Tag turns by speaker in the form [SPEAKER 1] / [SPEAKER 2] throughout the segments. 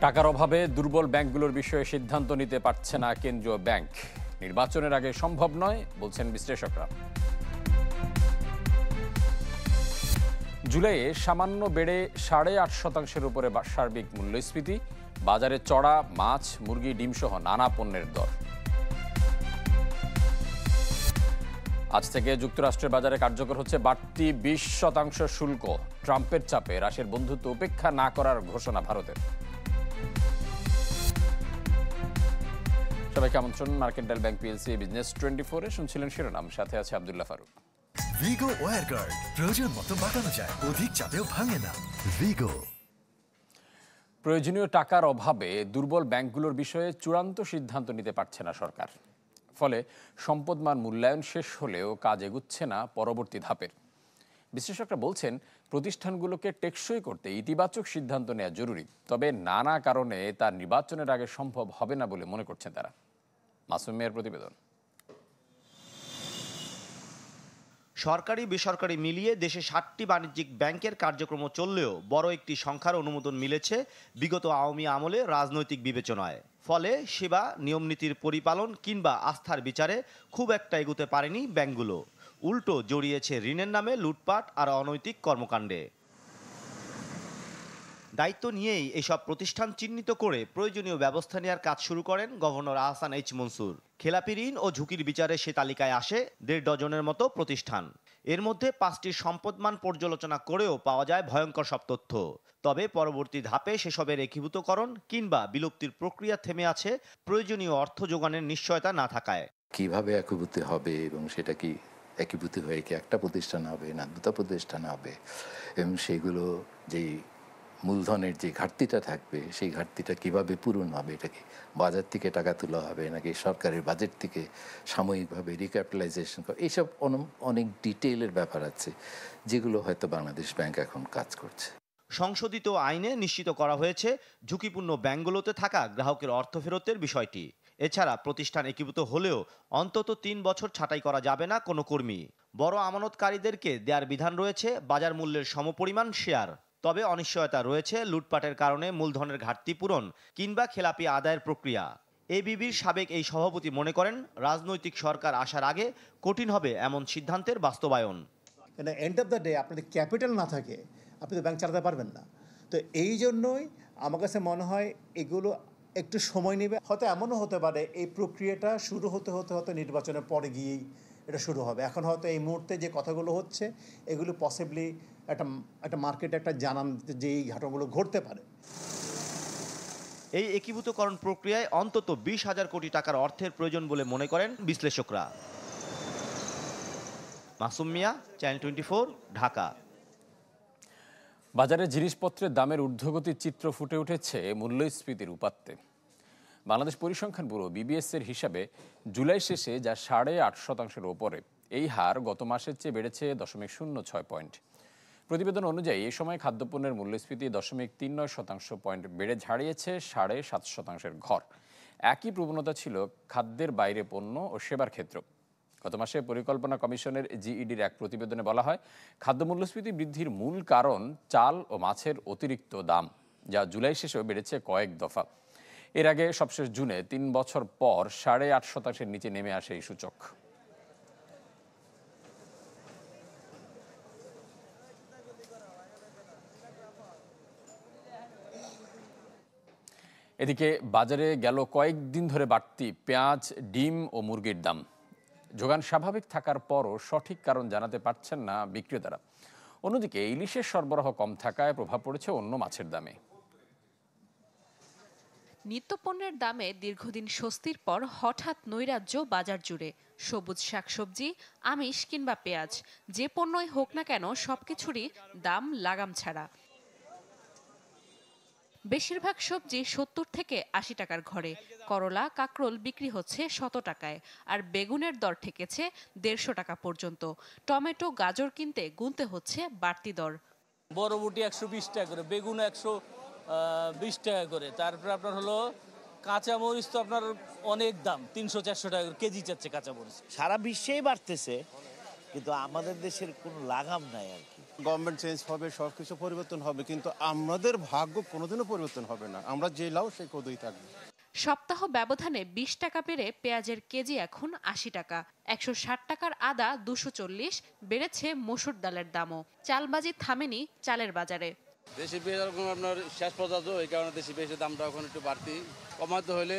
[SPEAKER 1] টাকার অভাবে দুর্বল ব্যাংকগুলোর বিষয়ে সিদ্ধান্ত নিতে পারছে না কেন্দ্রীয় ব্যাংক। নির্বাচনের আগে সম্ভব নয় বলছেন বিশ্লেষকরা। জুলাইয়ে সামান্য বেড়ে 8.5% উপরে সার্বিক মূল্যস্ফীতি, বাজারে চড়া মাছ, মুরগি, ডিম সহ নানা পণ্যের দর। আজ থেকে যুক্তরাষ্ট্রের বাজারে কার্যকর হচ্ছে বাড়তি 20% শুল্ক। ট্রাম্পের চাপে রাশিয়ার বন্ধুত্ব উপেক্ষা না করার ঘোষণা ভারতের। সবাইকে আমন্ত্রণ মার্কেন্টাইল ব্যাংক পিএলসি বিজনেস 24-এ। শুনছিলেন শিরোনাম, সাথে আছে আব্দুল্লাহ ফারুক।
[SPEAKER 2] ভিগো ওয়্যার গার্ড প্রয়োজন মতো বাঁকানো যায়, অধিক চাপেও ভাঙে না। ভিগো।
[SPEAKER 1] প্রয়োজনীয় টাকার অভাবে দুর্বল ব্যাংকগুলোর বিষয়ে চূড়ান্ত সিদ্ধান্ত নিতে পারছে না সরকার। ফলে সম্পদমান মূল্যায়ন শেষ হলেও কাজ এগুচ্ছে না পরবর্তী ধাপের। বিশ্লেষকরা বলছেন, প্রতিষ্ঠানগুলোকে টেকসই করতে ইতিবাচক সিদ্ধান্ত নেওয়া জরুরি, তবে নানা কারণে তা নির্বাচনের আগে সম্ভব হবে না বলে মনে করছেন তারা। মাসুম মিয়ার প্রতিবেদন।
[SPEAKER 3] সরকারি বেসরকারি মিলিয়ে দেশে 60টি বাণিজ্যিক ব্যাংকের কার্যক্রম চললেও বড় একটি সংখ্যার অনুমোদন মিলেছে বিগত আওয়ামী আমলে রাজনৈতিক বিবেচনায়। ফলে সেবা, নিয়মনীতির পরিপালন কিংবা আস্থার বিচারে খুব একটা এগোতে পারেনি ব্যাংকগুলো। উল্টো জড়িয়েছে ঋণের নামে লুটপাট আর অনৈতিক কর্মকাণ্ডে। দায়িত্ব নিয়েই এসব প্রতিষ্ঠান চিহ্নিত করে প্রয়োজনীয় ব্যবস্থা নেওয়ার কাজ শুরু করেন গভর্নর আহসান এইচ মনসুর। খেলাপি ঋণ ও ঝুঁকির বিচারে সে তালিকায় আসে 1.5 ডজনের মতো প্রতিষ্ঠান। এর মধ্যে 5টির সম্পদমান পর্যালোচনা করেও পাওয়া যায় ভয়ঙ্কর সব তথ্য। তবে পরবর্তী ধাপে সেসবের একীভূতকরণ কিংবা বিলুপ্তির প্রক্রিয়া থেমে আছে প্রয়োজনীয় অর্থ যোগানের নিশ্চয়তা না থাকায়।
[SPEAKER 4] কিভাবে একীভূত হবে এবং সেটা কি একীভূত হয়ে কি একটা প্রতিষ্ঠান হবে না দুটো প্রতিষ্ঠান হবে, এবং সেগুলো যেই মূলধনের যে ঘাটতিটা থাকবে সেই ঘাটতিটা কিভাবে পূরণ হবে, এটা কি বাজার থেকে টাকা তোলা হবে নাকি সরকারের বাজেট থেকে সাময়িকভাবে রিক্যাপিটালাইজেশন করা, এইসব অনেক ডিটেইলের ব্যাপার আছে যেগুলো হয়তো বাংলাদেশ ব্যাংক এখন কাজ করছে।
[SPEAKER 3] সংশোধিত আইনে নিশ্চিত করা হয়েছে ঝুঁকিপূর্ণ ব্যাংকগুলোতে থাকা গ্রাহকের অর্থ ফেরতের বিষয়টি। এছাড়া প্রতিষ্ঠান একীভূত হলেও অন্তত 3 বছর ছাঁটাই করা যাবে না কোনো কর্মী। বড় আমানতকারীদেরকে দেয়ার বিধান রয়েছে বাজার মূল্যের সমপরিমাণ শেয়ার। তবে অনিশ্চয়তা রয়েছে লুটপাটের কারণে মূলধনের ঘাটতি পূরণ কিংবা খেলাপি আদায়ের প্রক্রিয়া। এবিবির সাবেক এই সভাপতি মনে করেন, রাজনৈতিক সরকার আসার আগে কঠিন হবে এমন সিদ্ধান্তের বাস্তবায়ন।
[SPEAKER 5] এন্ড অফ দ্য ডে আপনাদের ক্যাপিটাল না থাকে আপনি তো ব্যাংক চালাতে পারবেন না। তো এই জন্যই আমার কাছে মনে হয় এগুলো একটু সময় নেবে। হয়তো এমনও হতে পারে এই প্রক্রিয়াটা শুরু হতে হতে হয়তো নির্বাচনের পরে গিয়েই এটা শুরু হবে। এখন হয়তো এই মুহূর্তে যে কথাগুলো হচ্ছে এগুলো পসিবলি একটা মার্কেটে একটা জানান যে এই ঘটনাগুলো ঘটতে পারে।
[SPEAKER 3] এই একীভূতকরণ প্রক্রিয়ায় অন্তত 20,000 কোটি টাকার অর্থের প্রয়োজন বলে মনে করেন বিশ্লেষকরা। মাসুম মিয়া, চ্যানেল 24, ঢাকা।
[SPEAKER 1] বাজারে জিনিসপত্রের দামের ঊর্ধ্বগতির চিত্র ফুটে উঠেছে মূল্যস্ফীতির উপাত্তে। বাংলাদেশ পরিসংখ্যান ব্যুরো বিবিএস এর হিসাবে জুলাই শেষে যা 8.5%-এর ওপরে, এই হার গত মাসের চেয়ে বেড়েছে 0.06 পয়েন্ট। প্রতিবেদন অনুযায়ী এ সময় খাদ্যপণ্যের মূল্যস্ফীতি 0.39% পয়েন্ট বেড়ে ছাড়িয়েছে 7.5%-এর ঘর। একই প্রবণতা ছিল খাদ্যের বাইরে পণ্য ও সেবার ক্ষেত্র। গত মাসে পরিকল্পনা কমিশনের জিইডির এক প্রতিবেদনে বলা হয়, খাদ্য মূল্যস্ফীতি বৃদ্ধির মূল কারণ চাল ও মাছের অতিরিক্ত দাম, যা জুলাই শেষেও বেড়েছে কয়েক দফা। এর আগে সবশেষ জুনে 3 বছর পর 8.5%-এর নিচে নেমে আসে এই সূচক। এদিকে বাজারে গেল কয়েকদিন ধরে বাড়তি পেঁয়াজ, ডিম ও মুরগির দাম। যোগান স্বাভাবিক থাকার পরও সঠিক কারণ জানাতে পারছেন না বিক্রেতারা। অন্যদিকে ইলিশের সরবরাহ কম থাকায় প্রভাব পড়েছে অন্য মাছের দামে।
[SPEAKER 6] নিত্যপণ্যের দামে দীর্ঘদিন স্বস্তির পর হঠাৎ নৈরাজ্য বাজার জুড়ে। সবুজ শাকসবজি, আমিষ কিংবা পেঁয়াজ, যে পণ্যই হোক না কেন সবকিছুরই দাম লাগাম ছাড়া। বেশিরভাগ সবজি 70 থেকে 80 টাকার ঘরে। করলা, কাঁকরোল বিক্রি হচ্ছে 100 টাকায়, আর বেগুনের দর ঠেকেছে 150 টাকা পর্যন্ত। টমেটো, গাজর কিনতে গুনতে হচ্ছে বাড়তি দর।
[SPEAKER 7] বরবটি 120 টাকা করে, বেগুন 120 টাকা করে, তারপরে আপনার হলো কাঁচামরিচ তো আপনার অনেক দাম, 300-400 টাকা করে কেজি যাচ্ছে কাঁচামরিচ।
[SPEAKER 8] সারা বিশ্বেই বাড়তেছে, কিন্তু আমাদের দেশের কোনো লাগাম নাই আর কি। গভর্নমেন্ট চেঞ্জ হবে, সব কিছু পরিবর্তন হবে, কিন্তু আমাদের ভাগ্য কোনোদিনও পরিবর্তন হবে না। আমরা যে লাও সেই কদই থাকবে।
[SPEAKER 6] সপ্তাহ ব্যবধানে 20 টাকা বেড়ে পেঁয়াজের কেজি এখন 80 টাকা। 160 টাকার আদা 240, বেড়েছে মসুর ডালের দামও। চালবাজি থামেনি চালের বাজারে।
[SPEAKER 9] দেশি পেঁয়াজ আপনার শেষ পর্যন্ত, এই কারণে দেশি পেঁয়াজের দামটা এখন একটু বাড়তি। কমাতে হলে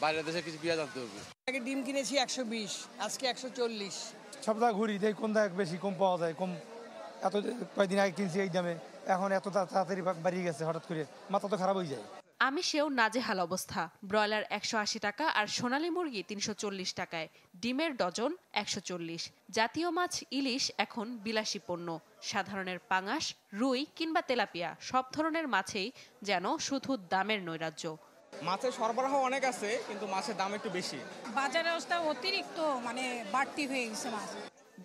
[SPEAKER 9] বাইরের দেশে কিছু পেঁয়াজ আনতে হবে।
[SPEAKER 10] আগে ডিম কিনেছি 120, আজকে 140।
[SPEAKER 11] সপ্তাহ ঘুরি দেখ কোন দাম বেশি কম পাওয়া যায়। কম এত কয়েকদিন আগে কিনছি এই দামে, এখন এত তাড়াতাড়ি বাড়িয়ে গেছে হঠাৎ করে, মাথা তো খারাপ হয়ে যায়।
[SPEAKER 6] আমিষেও নাজেহাল অবস্থা। ব্রয়লার 180 টাকা আর সোনালী মুরগি 340 টাকায়। ডিমের ডজন 140। জাতীয় মাছ ইলিশ এখন বিলাসী পণ্য। সাধারণের পাঙাশ, রুই কিংবা তেলাপিয়া সব ধরনের মাছেই যেন শুধু দামের নৈরাজ্য।
[SPEAKER 12] মাছের সরবরাহ অনেক আছে, কিন্তু মাছের দাম একটু বেশি।
[SPEAKER 10] বাজারের অবস্থা অতিরিক্ত বাড়তি হয়ে গেছে মাছ।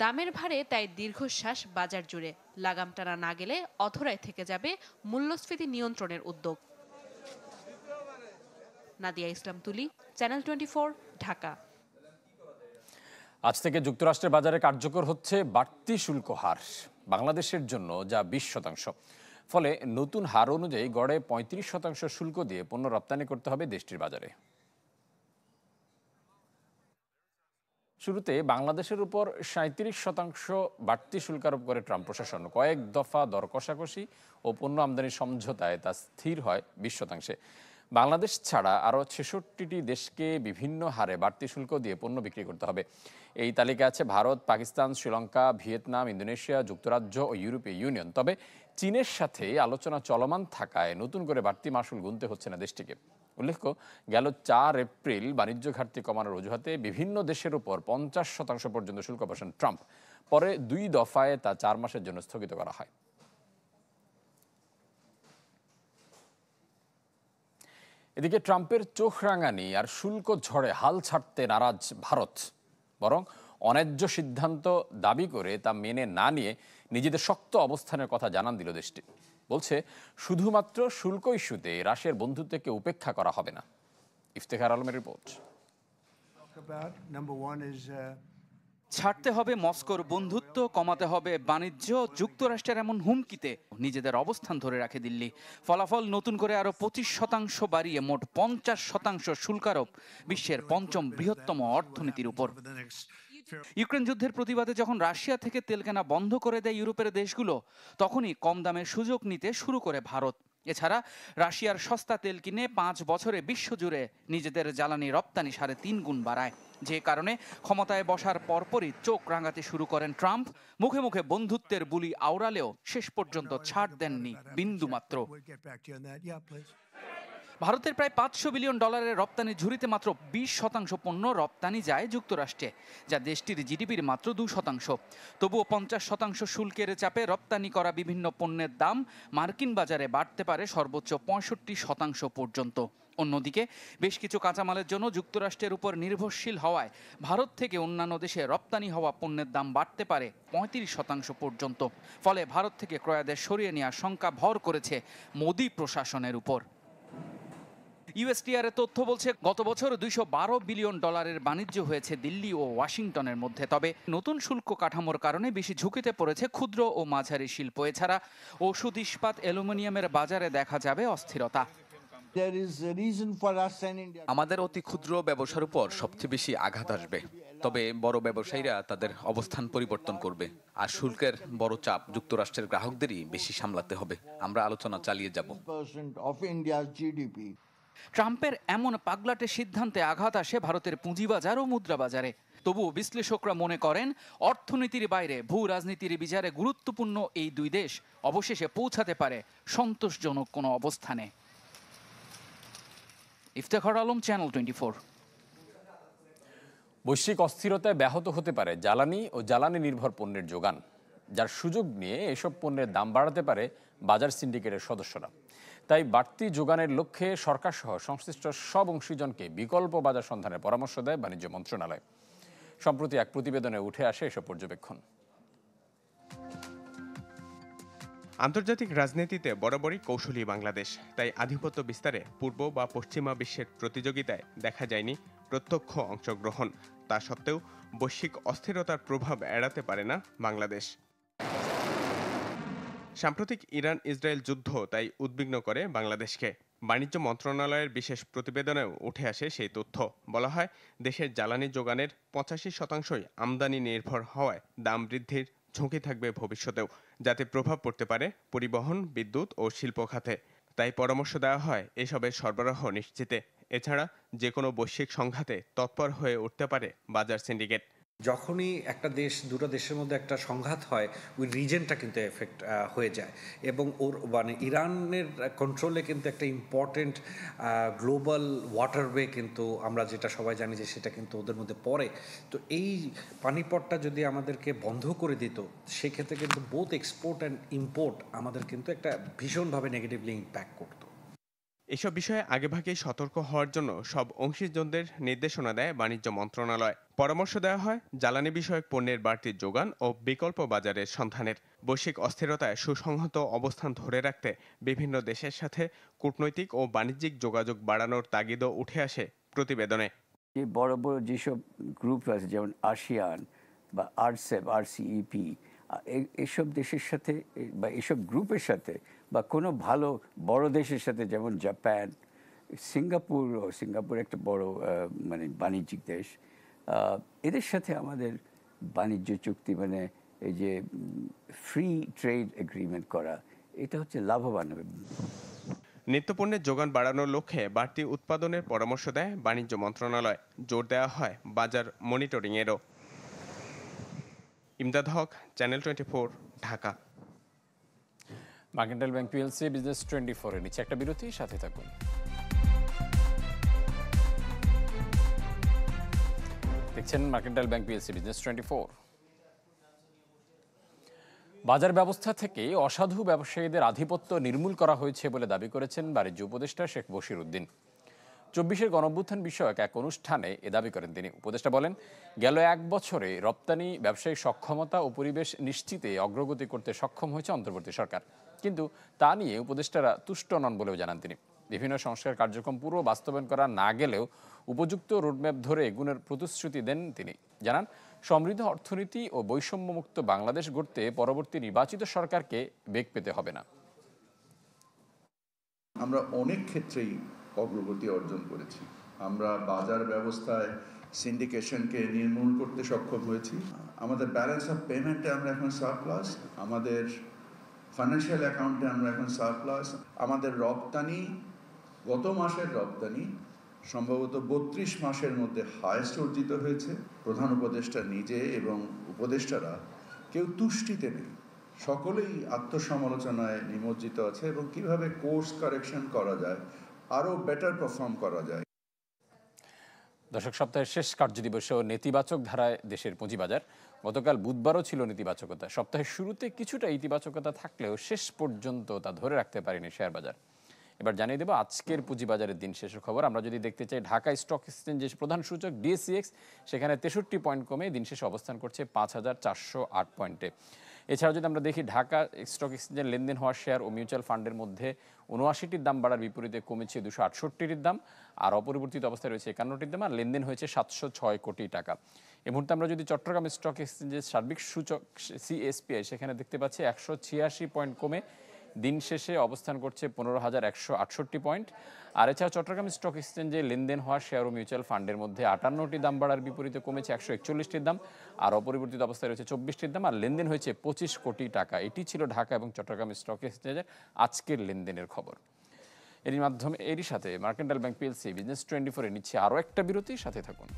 [SPEAKER 6] দামের ভারে তাই দীর্ঘশ্বাস বাজার জুড়ে। লাগাম টানা না গেলে অধরায় থেকে যাবে মূল্যস্ফীতি নিয়ন্ত্রণের উদ্যোগ। নাদিয়া ইসলাম তুলি, চ্যানেল 24, ঢাকা।
[SPEAKER 1] আজ থেকে যুক্তরাষ্ট্রের বাজারে কার্যকর হচ্ছে বাড়তি শুল্ক হার, বাংলাদেশের জন্য যা 20%। ফলে নতুন হার অনুযায়ী গড়ে 35% শুল্ক দিয়ে পণ্য রপ্তানি করতে হবে দেশটির বাজারে। শুরুতে বাংলাদেশের উপর 37% বাড়তি শুল্ক আরোপ করে ট্রাম্প প্রশাসন। কয়েক দফা দর কষাকষি ও পণ্য আমদানি সমঝোতায় তা স্থির হয় 20%। বাংলাদেশ ছাড়া আরও 66টি দেশকে বিভিন্ন হারে বাড়তি শুল্ক দিয়ে পণ্য বিক্রি করতে হবে। এই তালিকায় আছে ভারত, পাকিস্তান, শ্রীলঙ্কা, ভিয়েতনাম, ইন্দোনেশিয়া, যুক্তরাজ্য ও ইউরোপীয় ইউনিয়ন। তবে চীনের সাথে আলোচনা চলমান থাকায় নতুন করে বাড়তি মাশুল গুনতে হচ্ছে না দেশটিকে। উল্লেখ্য, গেল 4 এপ্রিল বাণিজ্য ঘাটতি কমানোর অজুহাতে বিভিন্ন দেশের উপর 50% পর্যন্ত শুল্ক বসান ট্রাম্প। পরে 2 দফায় তা 4 মাসের জন্য স্থগিত করা হয়। এদিকে ট্রাম্পের চোখ রাঙানি আর শুল্ক ঝড়ে হাল ছাড়তে নারাজ ভারত। বরং অন্যায্য সিদ্ধান্ত দাবি করে তা মেনে না নিয়ে নিজেদের শক্ত অবস্থানের কথা জানান দিল দেশটি। বলছে, শুধুমাত্র শুল্ক ইস্যুতে রাশিয়ার বন্ধুত্বকে উপেক্ষা করা হবে না। ইফতেখার আলমের রিপোর্ট।
[SPEAKER 13] ছাড়তে হবে মস্কোর বন্ধুত্ব, কমাতে হবে বাণিজ্য। যুক্তরাষ্ট্রের এমন হুমকিতে নিজেদের অবস্থান ধরে রাখে দিল্লি। ফলাফল, নতুন করে আরো 25% বাড়িয়ে মোট 50% শুল্কারোপ বিশ্বের 5ম বৃহত্তম অর্থনীতির উপর। ইউক্রেন যুদ্ধের প্রতিবাদে যখন রাশিয়া থেকে তেল কেনা বন্ধ করে দেয় ইউরোপের দেশগুলো, তখনই কম দামের সুযোগ নিতে শুরু করে ভারত। এছাড়া রাশিয়ার সস্তা তেল কিনে 5 বছরে বিশ্বজুড়ে নিজেদের জ্বালানি রপ্তানি 3.5 গুণ বাড়ায়। যে কারণে ক্ষমতায় বসার পরপরই চোখ রাঙাতে শুরু করেন ট্রাম্প। মুখে মুখে বন্ধুত্বের বুলি আওড়ালেও শেষ পর্যন্ত ছাড় দেননি বিন্দুমাত্র। ভারতের প্রায় $500 বিলিয়ন রপ্তানি ঝুড়িতে মাত্র 20% পণ্য রপ্তানি যায় যুক্তরাষ্ট্রে, যা দেশটির জিডিপির মাত্র 2%। তবুও 50% শুল্কের চাপে রপ্তানি করা বিভিন্ন পণ্যের দাম মার্কিন বাজারে বাড়তে পারে সর্বোচ্চ 65% পর্যন্ত। অন্যদিকে বেশ কিছু কাঁচামালের জন্য যুক্তরাষ্ট্রের উপর নির্ভরশীল হওয়ায় ভারত থেকে অন্যান্য দেশে রপ্তানি হওয়া পণ্যের দাম বাড়তে পারে 35% পর্যন্ত। ফলে ভারত থেকে ক্রয়াদেশ সরিয়ে নেওয়ার শঙ্কা ভর করেছে মোদি প্রশাসনের উপর। ইউএসটিআর তথ্য বলছে, গত বছর $212 বিলিয়ন বাণিজ্য হয়েছে দিল্লি ও ওয়াশিংটনের মধ্যে। তবে নতুন শুল্ক কাঠামোর কারণে বেশি ঝুঁকিতে পড়েছে ক্ষুদ্র ও মাঝারি শিল্প। এছাড়া ওষুধ, ইস্পাত, অ্যালুমিনিয়ামের বাজারে দেখা যাবে অস্থিরতা।
[SPEAKER 14] আমাদের অতি ক্ষুদ্র ব্যবসার উপর সবচেয়ে বেশি আঘাত আসবে। তবে বড় ব্যবসায়ীরা তাদের অবস্থান পরিবর্তন করবে, আর শুল্কের বড় চাপ যুক্তরাষ্ট্রের গ্রাহকদেরই বেশি সামলাতে হবে। আমরা আলোচনা চালিয়ে যাব।
[SPEAKER 13] ট্রাম্পের এমন পাগলাটে সিদ্ধান্তে আঘাত আসে ভারতের পুঁজিবাজার ও মুদ্রা বাজারে। তবুও বিশ্লেষকরা মনে করেন, অর্থনীতির বাইরে ভূ রাজনীতির বিচারে গুরুত্বপূর্ণ এই 2 দেশ অবশেষে পৌঁছাতে পারে সন্তোষজনক কোনো অবস্থানে। ইফতেখার আলম, চ্যানেল 24।
[SPEAKER 1] বৈশ্বিক অস্থিরতায় ব্যাহত হতে পারে জ্বালানি ও জ্বালানি নির্ভর পণ্যের যোগান, যার সুযোগ নিয়ে এসব পণ্যের দাম বাড়াতে পারে বাজার সিন্ডিকেটের সদস্যরা। তাই বাড়তি যোগানের লক্ষ্যে সরকারসহ সংশ্লিষ্ট সব অংশীজনকে বিকল্প বাজার সন্ধানের পরামর্শ দেয় বাণিজ্য মন্ত্রণালয়। সম্প্রতি এক প্রতিবেদনে উঠে আসে এসব পর্যবেক্ষণ।
[SPEAKER 15] আন্তর্জাতিক রাজনীতিতে বরাবরই কৌশলী বাংলাদেশ, তাই আধিপত্য বিস্তারে পূর্ব বা পশ্চিমা বিশ্বের প্রতিযোগিতায় দেখা যায়নি প্রত্যক্ষ অংশগ্রহণ। তা সত্ত্বেও বৈশ্বিক অস্থিরতার প্রভাব এড়াতে পারে না বাংলাদেশ। সাম্প্রতিক ইরান ইসরায়েল যুদ্ধ তাই উদ্বিগ্ন করে বাংলাদেশকে। বাণিজ্য মন্ত্রণালয়ের বিশেষ প্রতিবেদনেও উঠে আসে সেই তথ্য। বলা হয়, দেশের জ্বালানি যোগানের 85% আমদানি নির্ভর হওয়ায় দাম বৃদ্ধির ঝুঁকি থাকবে ভবিষ্যতেও, যাতে প্রভাব পড়তে পারে পরিবহন, বিদ্যুৎ ও শিল্প খাতে। তাই পরামর্শ দেওয়া হয় এসবের সরবরাহ নিশ্চিতে। এছাড়া যে কোনো বৈশ্বিক সংঘাতে তৎপর হয়ে উঠতে পারে বাজার সিন্ডিকেট।
[SPEAKER 16] যখনই একটা দেশ, দুটো দেশের মধ্যে একটা সংঘাত হয়, ওই রিজনটা কিন্তু এফেক্ট হয়ে যায় এবং ওর মানে ইরানের কন্ট্রোলে কিন্তু একটা ইম্পর্টেন্ট গ্লোবাল ওয়াটারওয়ে কিন্তু আমরা যেটা সবাই জানি যে সেটা কিন্তু ওদের মধ্যে পড়ে। তো এই পানিপথটা যদি আমাদেরকে বন্ধ করে দিত, সেক্ষেত্রে কিন্তু বোথ এক্সপোর্ট অ্যান্ড ইম্পোর্ট আমাদের কিন্তু একটা ভীষণভাবে নেগেটিভলি ইম্প্যাক্ট করতো।
[SPEAKER 15] এসব বিষয়ে আগেভাগেই সতর্ক হওয়ার জন্য সব অংশীজনদের নির্দেশনা দেয় বাণিজ্য মন্ত্রণালয়। পরামর্শ দেওয়া হয় জ্বালানি বিষয়ক পণ্যের বাড়তি যোগান ও বিকল্প বাজারের সন্ধানের। বৈশ্বিক অস্থিরতায় সুসংহত অবস্থান ধরে রাখতে বিভিন্ন দেশের সাথে কূটনৈতিক ও বাণিজ্যিক যোগাযোগ বাড়ানোর তাগিদও উঠে আসে প্রতিবেদনে।
[SPEAKER 17] যে বড় বড় যেসব গ্রুপ আছে, যেমন আসিয়ান বা আরসেপ, আরসিইপি, এসব দেশের সাথে বা এসব গ্রুপের সাথে বা কোনো ভালো বড় দেশের সাথে, যেমন জাপান, সিঙ্গাপুর একটা বড় মানে বাণিজ্যিক দেশ, এদের সাথে আমাদের বাণিজ্য চুক্তি মানে এই যে ফ্রি ট্রেড এগ্রিমেন্ট করা, এটা হচ্ছে লাভবান হবে।
[SPEAKER 15] নিত্যপণ্যের যোগান বাড়ানোর লক্ষ্যে বাড়তি উৎপাদনের পরামর্শ দেয় বাণিজ্য মন্ত্রণালয়। জোর দেওয়া হয় বাজার মনিটরিংয়েরও। Imdad Haque, channel 24, Dhaka.
[SPEAKER 1] Mercantile bank PLC business 24-এর নিচে একটা বিরতি, সাথে থাকুন। দেখছেন মার্কেন্টাইল ব্যাংক পিএলসি বিজনেস 24। বাজার ব্যবস্থা থেকে অসাধু ব্যবসায়ীদের আধিপত্য নির্মূল করা হয়েছে বলে দাবি করেছেন বাণিজ্য উপদেষ্টা শেখ বশির উদ্দিন। 24-এর গণঅভ্যুত্থান বিষয়ক এক অনুষ্ঠানে এ দাবি করেন তিনি। উপদেষ্টা বলেন, গেল 1 বছরে রপ্তানি ব্যবসায়িক সক্ষমতা ও পরিবেশ নিশ্চিতে অগ্রগতি করতে সক্ষম হয়েছে অন্তর্বর্তী সরকার। কিন্তু তা নিয়ে উপদেষ্টারা তুষ্ট নন বলেও জানান তিনি। বিভিন্ন সংস্কার কার্যক্রম পুরো বাস্তবায়ন করা না গেলেও উপযুক্ত রোডম্যাপ ধরে এগুনের প্রতিশ্রুতি দেন তিনি। জানান, সমৃদ্ধ অর্থনীতি ও বৈষম্যমুক্ত বাংলাদেশ গড়তে পরবর্তী নির্বাচিত সরকারকে বেগ পেতে হবে না।
[SPEAKER 18] আমরা অনেক ক্ষেত্রেই অগ্রগতি অর্জন করেছি। আমরা বাজার ব্যবস্থায় সিন্ডিকেশনকে নির্মূল করতে সক্ষম হয়েছি। আমাদের ব্যালেন্স অফ পেমেন্টে আমরা এখন সারপ্লাস, আমাদের ফাইন্যান্সিয়াল অ্যাকাউন্টে আমরা এখন সারপ্লাস। আমাদের রপ্তানি, গত মাসের রপ্তানি সম্ভবত 32 মাসের মধ্যে হায়েস্ট অর্জিত হয়েছে। প্রধান উপদেষ্টা নিজে এবং উপদেষ্টারা কেউ তুষ্টিতে নেই, সকলেই আত্মসমালোচনায় নিমজ্জিত আছে এবং কিভাবে কোর্স কারেকশন করা যায়, আরও বেটার পারফর্ম করা যায়।
[SPEAKER 1] দর্শক, সপ্তাহের শেষ কার্যদিবসেও নেতিবাচক ধারায় দেশের পুঁজিবাজার। গতকাল বুধবারও ছিল নেতিবাচকতা। সপ্তাহের শুরুতে কিছুটা ইতিবাচকতা থাকলেও শেষ পর্যন্ত তা ধরে রাখতে পারেনি শেয়ার বাজার। এবার জানিয়ে দেব আজকের পুঁজিবাজারের দিন শেষের খবর। আমরা যদি দেখতে চাই, ঢাকা স্টক এক্সচেঞ্জের প্রধান সূচক ডিএসইএক্স, সেখানে 63 পয়েন্ট কমে দিন শেষে অবস্থান করছে 5408 পয়েন্টে। এছাড়াও যদি আমরা দেখি, ঢাকা স্টক এক্সচেঞ্জের লেনদেন হওয়া শেয়ার ও মিউচুয়াল ফান্ডের মধ্যে 79টির দাম বাড়ার বিপরীতে কমেছে 268টির দাম, আর অপরিবর্তিত অবস্থায় রয়েছে 51টির দাম, আর লেনদেন হয়েছে 706 কোটি টাকা। এই মুহূর্তে আমরা যদি চট্টগ্রাম স্টক এক্সচেঞ্জের সার্বিক সূচক সিএসপিআই, সেখানে দেখতে পাচ্ছি 186 পয়েন্ট কমে দিন শেষে অবস্থান করছে 15,168 পয়েন্ট। আর এছাড়া চট্টগ্রাম স্টক এক্সচেঞ্জে লেনদেন হওয়া শেয়ার ও মিউচুয়াল ফান্ডের মধ্যে 58টি দাম বাড়ার বিপরীতে কমেছে 141টির দাম, আর অপরিবর্তিত অবস্থায় রয়েছে 24টির দাম, আর লেনদেন হয়েছে 25 কোটি টাকা। এটি ছিল ঢাকা এবং চট্টগ্রাম স্টক এক্সচেঞ্জের আজকের লেনদেনের খবর। এরই সাথে মার্কেন্টাইল ব্যাংক পিএলসি বিজনেস 24-এ নিচ্ছে আরও একটা বিরতি, সাথে থাকুন।